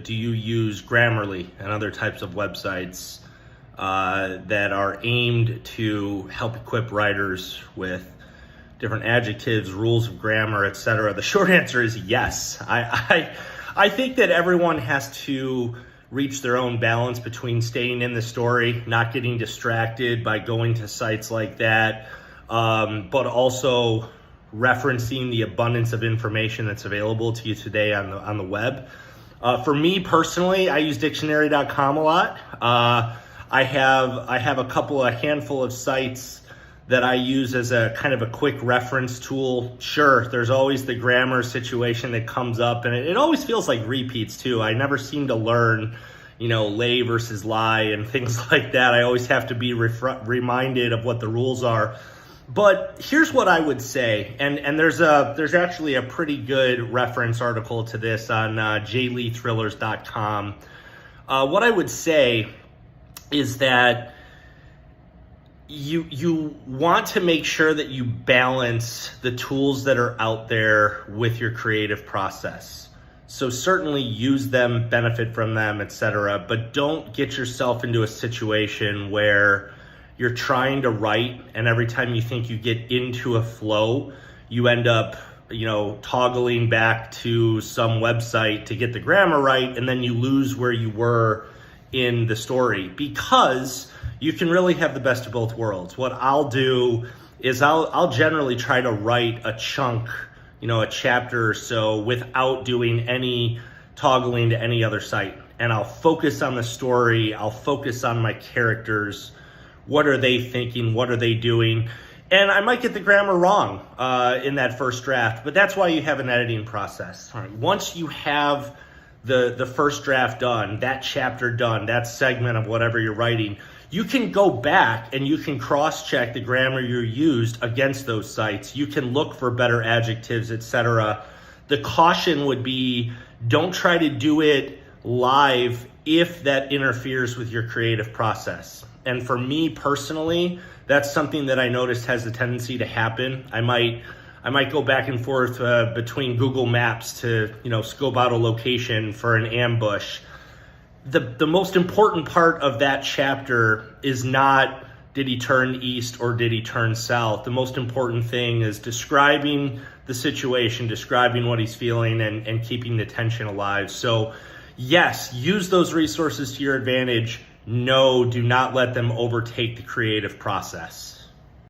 do you use Grammarly and other types of websites that are aimed to help equip writers with different adjectives, rules of grammar, etc.? The short answer is yes. I think that everyone has to reach their own balance between staying in the story, not getting distracted by going to sites like that, but also referencing the abundance of information that's available to you today on the web. For me personally, I use dictionary.com a lot. I have a handful of sites that I use as a kind of a quick reference tool. Sure, there's always the grammar situation that comes up, and it always feels like repeats too. I never seem to learn, lay versus lie and things like that. I always have to be reminded of what the rules are. But here's what I would say, and there's actually a pretty good reference article to this on jleethrillers.com. What I would say is that you want to make sure that you balance the tools that are out there with your creative process. So certainly use them, benefit from them, etc. But don't get yourself into a situation where you're trying to write, and every time you think you get into a flow, you end up, toggling back to some website to get the grammar right, and then you lose where you were in the story, because you can really have the best of both worlds. What I'll do is I'll generally try to write a chunk, a chapter or so, without doing any toggling to any other site. And I'll focus on the story. I'll focus on my characters. What are they thinking? What are they doing? And I might get the grammar wrong in that first draft, but that's why you have an editing process. All right. Once you have the first draft done, that chapter done, that segment of whatever you're writing, you can go back and you can cross-check the grammar you used against those sites. You can look for better adjectives, etc. The caution would be, don't try to do it live if that interferes with your creative process. And for me personally, that's something that I noticed has a tendency to happen. I might go back and forth between Google Maps to scope out a location for an ambush. The most important part of that chapter is not, did he turn east or did he turn south? The most important thing is describing the situation, describing what he's feeling, and keeping the tension alive. So yes, use those resources to your advantage. No, do not let them overtake the creative process.